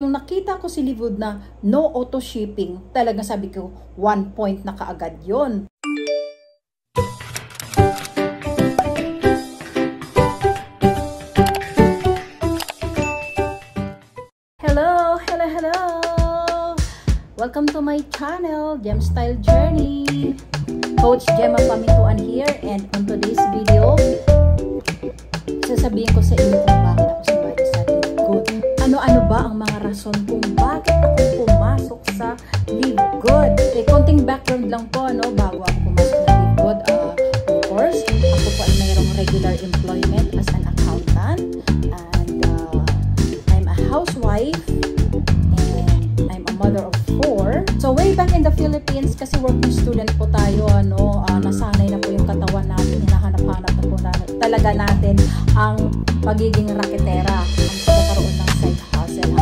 Nung nakita ko si Livewood na no auto shipping, talaga sabi ko, 1 point na kaagad yon. Hello! Welcome to my channel, Gem Style Journey. Coach Gemma Pamintuan here, and on today's video, sasabihin ko sa inyo kung bakit ako sumali sa Livegood. Ano-ano ba ang mga rason kung bakit ako pumasok sa Livegood? Konting background lang po, bago ako pumasok sa Livegood. Of course, ako po ay mayroong regular employment as an accountant, and I'm a housewife, and I'm a mother of 4. So way back in the Philippines, kasi working student po tayo, nasanay na po yung katawan natin, hinahanap-hanap na po talaga natin ang pagiging raketera, ang pagkakaroon ng side hustle.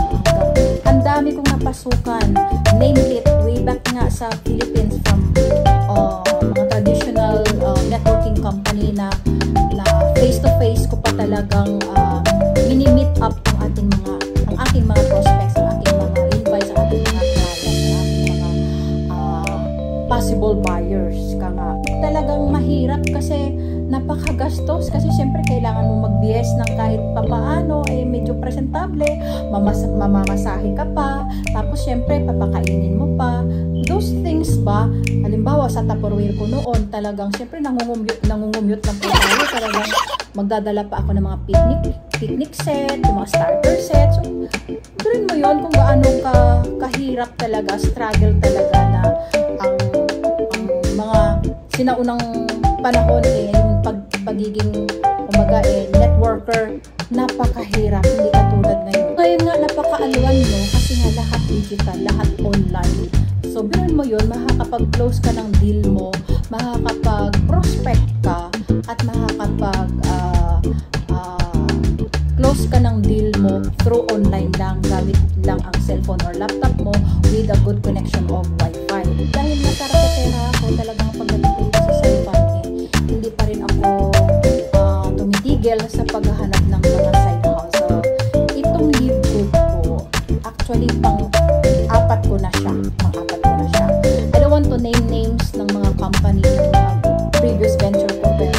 Ang dami kong napasukan, name it, way back nga sa Philippines, from mga traditional networking company na face-to-face ko pa talagang mini-meet up ang aking mga prospects, ang aking mga invites, ang aking mga clients, ang aking mga possible buyers. Talagang mahirap kasi napakagastos, kasi syempre kailangan mo mag-BS ng kahit papaano, medyo presentable, mamamasahe ka pa, tapos syempre papakainin mo pa, those things ba. Halimbawa sa Tupperware ko noon, talagang syempre nangungumute lang po tayo, talagang magdadala pa ako ng mga picnic set, yung mga starter set. So turin mo yon kung gaano kahirap talaga, struggle talaga na ang mga sinaunang panahon, yung pagiging networker, napakahirap, hindi katulad ngayon. Ngayon nga, napaka-alwan mo kasi nga lahat digital, lahat online. So, biruin mo yun, makakapag-close ka ng deal mo, makakapag-prospect ka, at makakapag-close ka ng deal mo through online lang, gamit lang ang cellphone or laptop mo with a good connection of Wi-Fi. Dahil natarakotera ako, talagang pagdating ko sa cellphone, hindi pa rin ako tumitigil sa paghahanap ng mga side hustle. Itong Livegood ko, actually pang-apat ko na siya. I don't want to name names ng mga company ng mga previous venture ko, pero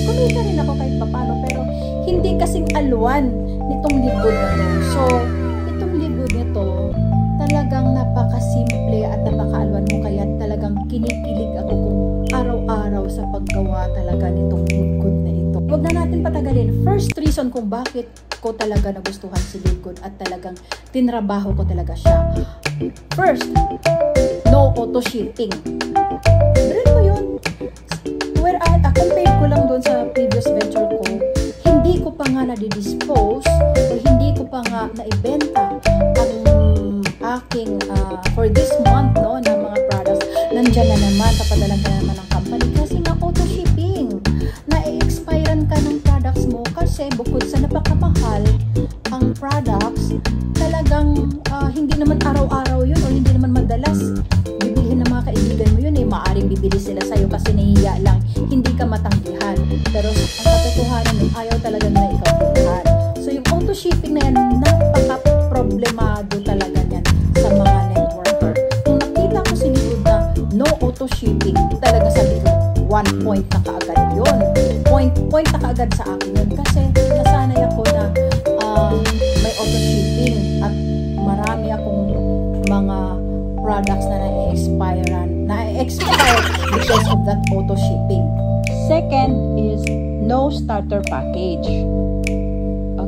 kumita rin ako kahit papano, pero hindi kasing alwan nitong Livegood na to. So, itong Livegood nito, talagang napakasimple at napakaalwan mo, kaya talagang kinikilig ako kung araw-araw sa paggawa talaga nitong Livegood na ito. Huwag na natin patagalin. First reason kung bakit ko talaga nagustuhan si Livegood at talagang tinrabaho ko talaga siya. First, no auto shipping. Rin mo yun. Where compared ko lang doon sa previous venture ko, hindi ko pa nga na-dispose o hindi ko pa nga na-ibenta ang aking for this month na mga products. Nandyan na naman, kapadalan ka na naman ng company kasi nga auto shipping. Na-expirean ka ng products mo kasi bukod sa napakamahal ang products, talagang hindi naman araw-araw yun o hindi naman madalas bibilhin ng mga kaibigan mo yun. Maaring bibili sila sa'yo kasi nahihiya lang, hindi ka matanggihan. Pero ang katotohanan nun, ayaw talaga nila ikaw bilhan. So yung auto shipping na yan, napaka-problemado talaga yan sa mga networker. Nung nakita ko si Livegood na no auto shipping, talaga sabi ko, 1 point na kaagad yun. Point na kaagad sa akin yun. Kasi nasanay ako na may auto shipping at marami akong mga products na na-expire because of that auto shipping. Second is no starter package.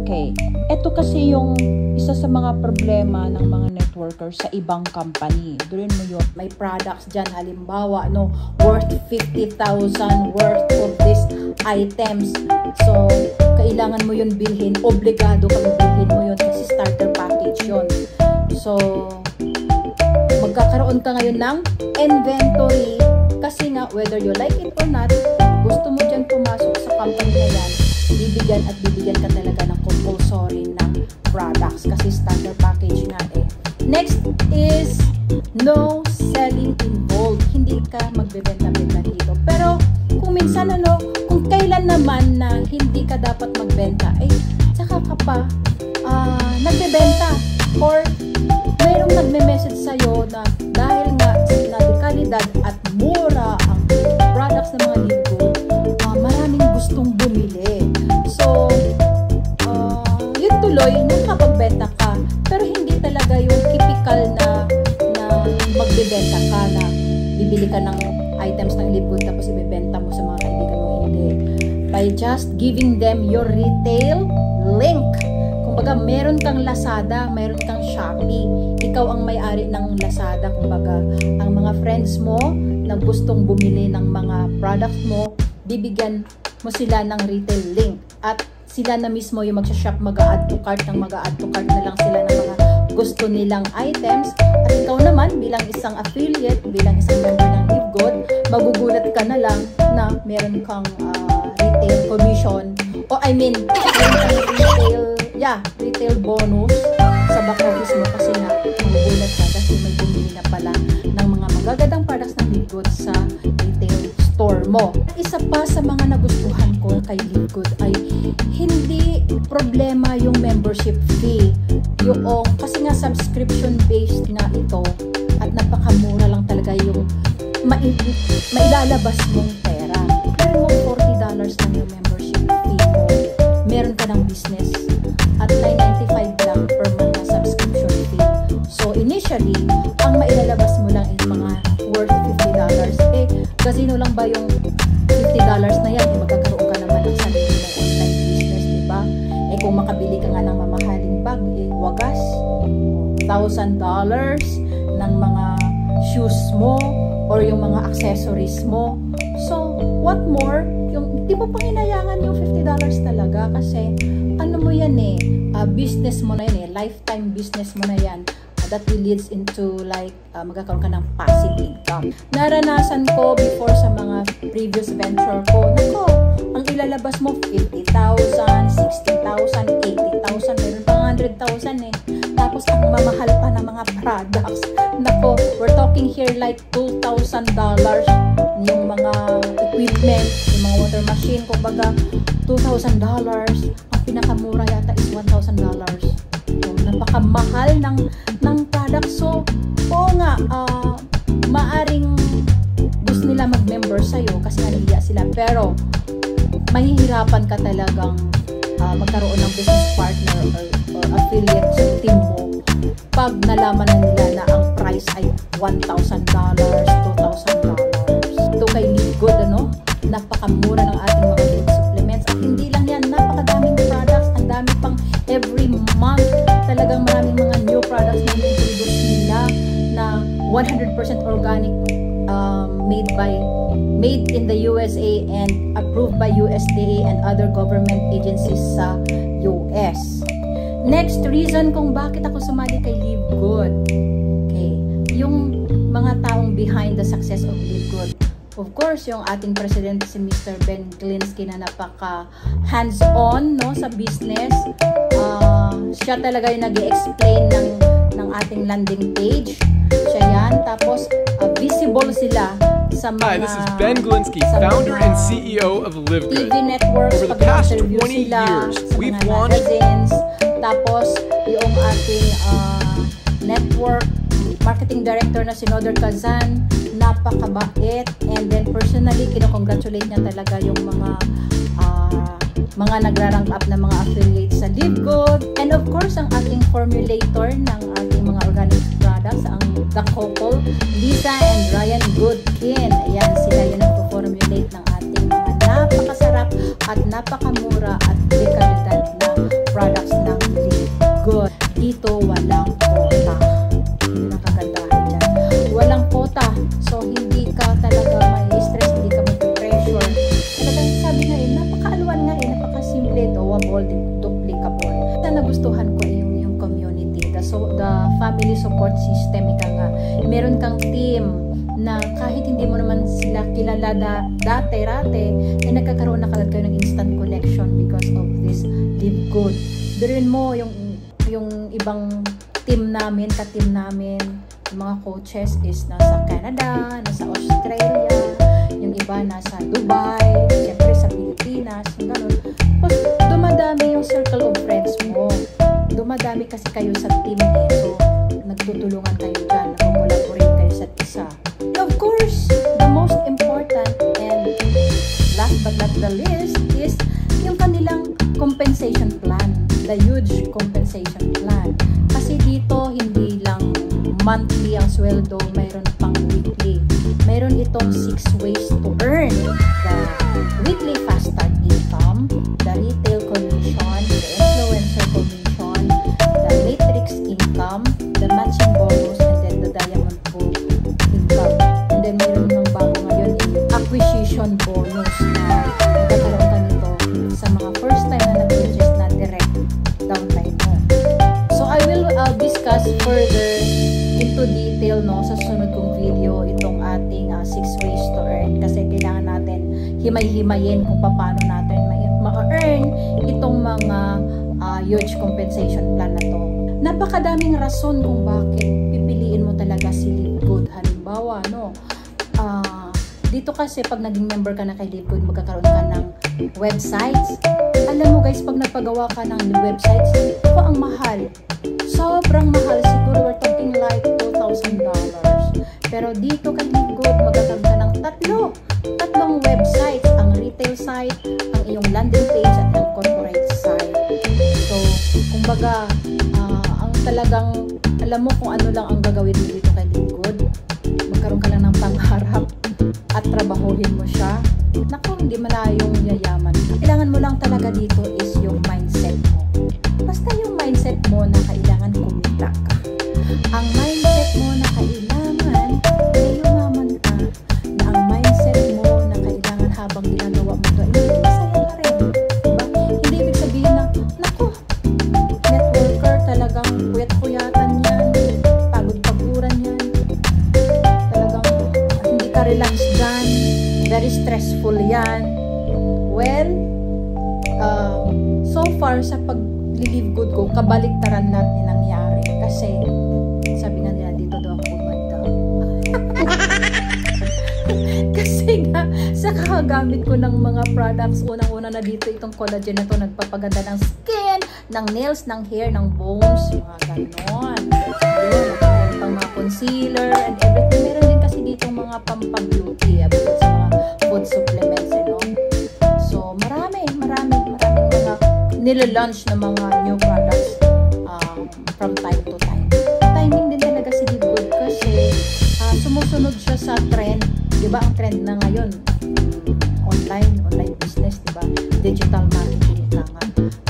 Okay. Ito kasi yung isa sa mga problema ng mga networkers sa ibang company. Durin mo yun. May products dyan, halimbawa, worth 50,000 worth of these items. So, kailangan mo yun bilhin. Obligado ka bilhin mo yun kasi starter package yun. So, magkakaroon ka ngayon ng inventory kasi nga, whether you like it or not, gusto mo dyan pumasok sa company na yan, bibigyan ka talaga ng compulsory ng products kasi starter package nga Next is no selling involved. Hindi ka magbebenta-benta dito. Pero kung minsan kung kailan naman na hindi ka dapat magbenta, saka ka pa nagbebenta or ka ng items ng Live Good tapos ibebenta mo sa mga kaibigan mo, hindi. By just giving them your retail link. Kumbaga, meron kang Lazada, meron kang Shopee, ikaw ang may-ari ng Lazada. Kumbaga, ang mga friends mo na gustong bumili ng mga products mo, bibigyan mo sila ng retail link at sila na mismo yung magsha-shop, mag-add to cart na lang sila ng mga gusto nilang items. At ikaw naman bilang isang affiliate, bilang isang member ng Live Good, magugulat ka na lang na meron kang retail commission meron kang retail bonus sa back office mo kasi na magugulat ka kasi may bumili na pala ng mga magagandang products ng Live Good sa retail store mo. Isa pa sa mga nagustuhan ko kay Live Good ay hindi problema yung membership fee. Kasi nga subscription based nga ito at napakamura lang talaga yung mailalabas mong pera. Meron mo $40 lang yung membership fee mo. Meron ka ng business at $9.95 lang per month na subscription fee. So initially, ang mailalabas mo lang is mga worth $50. Casino lang ba yung $50 na yan? Magkakaroon ka naman ng sarili ng online business, diba? Kung makabili ka nga ng mamahaling bag, wagas, $1,000 ng mga shoes mo or yung mga accessories mo. So, what more? Di mo panginayangan yung $50 talaga kasi ano mo yan business mo na yan lifetime business mo na yan. That will leads into like magkakaroon ka ng passive income. Naranasan ko before sa mga previous venture ko, ang ilalabas mo 50,000, 60,000, 80,000, meron pang 100,000 Tapos ang mamahal pa ng mga products. We're talking here like $2,000 yung mga equipment, yung mga water machine, kumbaga $2,000. Ang pinakamura yata is $1,000. Napakamahal ng product. So, maaring gusto nila mag-member sa'yo kasi nahihiya sila. Pero, mahihirapan ka talagang magkaroon ng business partner or affiliate sa team mo pag nalaman na nila na ang price ay $1,000, $2,000. Ito kay Live Good, napakamura ng ating mga food supplements. At hindi lang yan, napakadaming products. Ang dami pang every month. Talagang maraming mga new products na introduce nila na 100% organic, made in the USA and approved by USDA and other government agencies sa US. Next reason kung bakit ako sumali kay Live Good. Okay, yung mga taong behind the success of Live Good. Of course, yung ating president si Mr. Ben Glinsky na napaka hands-on sa business. Siya talaga yung nag-i-explain ng ating landing page. Siya yan. Tapos, visible sila sa mga... Hi, this is Ben Glinsky, founder and CEO of Live Good. TV networks. Over the past 20 years, we've launched... magazines. Tapos, yung ating network marketing director na si Noder Kazan, napakabait. And then, personally, kinocongratulate niya talaga yung mga nagra-rank up na mga affiliates sa Live Good. And of course, ang ating formulator ng ating mga organic products, ang The Couple, Lisa and Ryan Goodkin. Ayan, sila yun ang formulate ng ating mga napakasarap at napakamura at dekalidad na products ng Live Good. Dito, walang quota. Yun ang kagandahan dyan. Walang quota. So, hindi ka talaga may-stress, hindi ka mag-pressure. Talagang sabi nga napaka-aluan nga napaka-simple, doable, duplicable. Nagustuhan ko yung community. The family support system, meron kang team na kahit hindi mo naman sila kilala dati-rate, nagkakaroon na kagad kayo ng instant connection because of this Live Good. Biruin mo yung ibang team namin, ka-team namin, yung mga coaches is nasa Canada, nasa Australia, yung iba nasa Dubai, siyempre sa Pilipinas, yung ganun. Tapos, dumadami yung circle of friends mo. Dumadami kasi kayo sa team so nagtutulungan kayo dyan, nag-collaborate kayo sa isa. Of course, the most important and last but not the least is yung kanilang compensation plan, the huge compensation plan. Kasi dito, hindi lang monthly ang sweldo, mayroon pang weekly. Mayroon itong 6 ways to earn the weekly fast start income, the retail commission, the influencer commission, the matrix income, the matching bonus, and then the diamond pool income. And then mayroon ng bago ngayon, acquisition bonus na magkakaroon ka nito sa mga first time na nag-purchase na direct downline mo. So I will discuss further into detail sa susunod kong video itong ating 6 ways to earn, kasi kailangan natin himay-himayin kung paano natin ma-earn itong mga huge compensation plan na to. Napakadaming rason kung bakit pipiliin mo talaga si Live Good. Halimbawa, dito kasi pag naging member ka na kay Live Good, magkakaroon ka ng websites. Alam mo guys, pag nagpagawa ka ng websites, ito ang mahal. Sobrang mahal. Siguro we're talking like $2,000. Pero dito kay Live Good, magkakaroon ka ng tatlong websites. Ang retail site, ang iyong landing page, at ang corporate site. So, kumbaga, ang talagang, alam mo kung ano lang ang gagawin mo dito kay Live Good. Magkaroon ka lang ng pangharap at trabahuhin mo siya. Naku, hindi malayong yayaman. Kailangan mo lang talaga dito is yung mindset mo. Basta yung mindset mo na kailangan kumita ka. Ang mindset mo na kailangan yumaman ka. Na ang mindset mo na kailangan habang ginagawa mo ito, hindi masaya ka rin. Diba? Hindi ibig sabihin na, naku, networker talagang puyat-puyatan yan, pagod-paguran yan. Talagang hindi ka relax dyan. Very stressful yan. Well, so far sa pag-live good ko, kabaliktaran lahat yung nangyari. Kasi, sabi nga nila, dito daw ako bumanda. Kasi nga, sa kakagamit ko ng mga products, unang-una na dito itong collagen na to, nagpapaganda ng skin, ng nails, ng hair, ng bones, mga ganon. Yun, pang mga concealer and everything. Meron din kasi dito mga pampabeauty, sa mga food supplements, So, marami mga nila-launch na mga new products from time to time. Timing din talaga si Live Good kasi sumusunod siya sa trend. Diba ang trend na ngayon? Online business, diba? Digital marketing nga.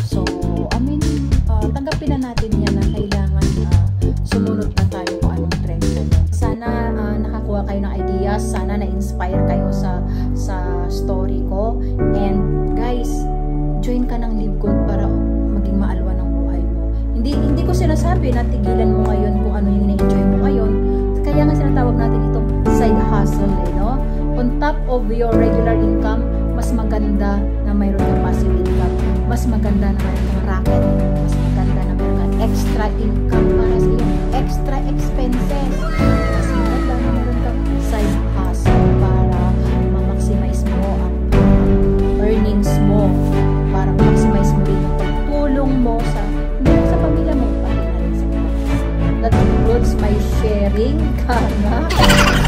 So, tanggapin na natin yan na kailangan sumunod na tayo kung anong trend na yun. Sana nakakuha kayo ng ideas, sana na-inspire kayo sa story ko. And guys, join ka ng Live Good para maging maalwan ng buhay mo. Hindi ko sinasabi na tigilan mo ngayon kung ano yung ina-enjoy mo ngayon. Kaya nga sinatawag natin itong side hustle, On top of your regular income, mas maganda na mayroon kang passive income. Mas maganda na mayroon kang racket. Mas maganda na mayroon kang extra income para sa iyong extra expenses. Mas maganda na mayroon kang side hustle para ma-maximize mo ang earnings mo. Para ma-maximize mo rin ang tulong mo sa pamilya mo. That includes my sharing.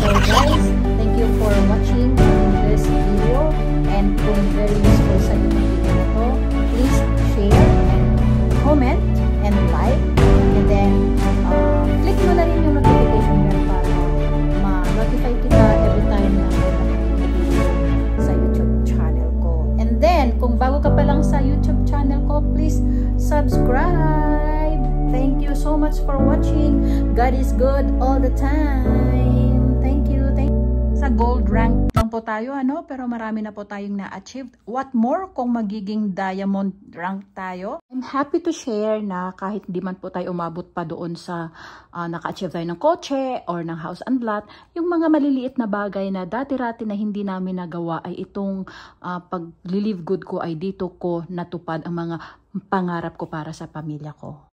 So guys, thank you for watching this video. And kung very useful sa inyo ng video na to, please share and comment and like. And then, click mo na rin yung notification bell para ma-notify kita every time na video sa YouTube channel ko. And then, kung bago ka pa lang sa YouTube channel ko, please subscribe. Thank you so much for watching. God is good all the time. Thank you. Sa gold rank lang po tayo, pero marami na po tayong na-achieve. What more kung magiging diamond rank tayo? I'm happy to share na kahit di man po tayo umabot pa doon sa naka-achieve tayo ng kotse or ng house and lot, yung mga maliliit na bagay na dati-rati na hindi namin nagawa ay itong pag-live good ko ay dito ko natupad ang mga pangarap ko para sa pamilya ko.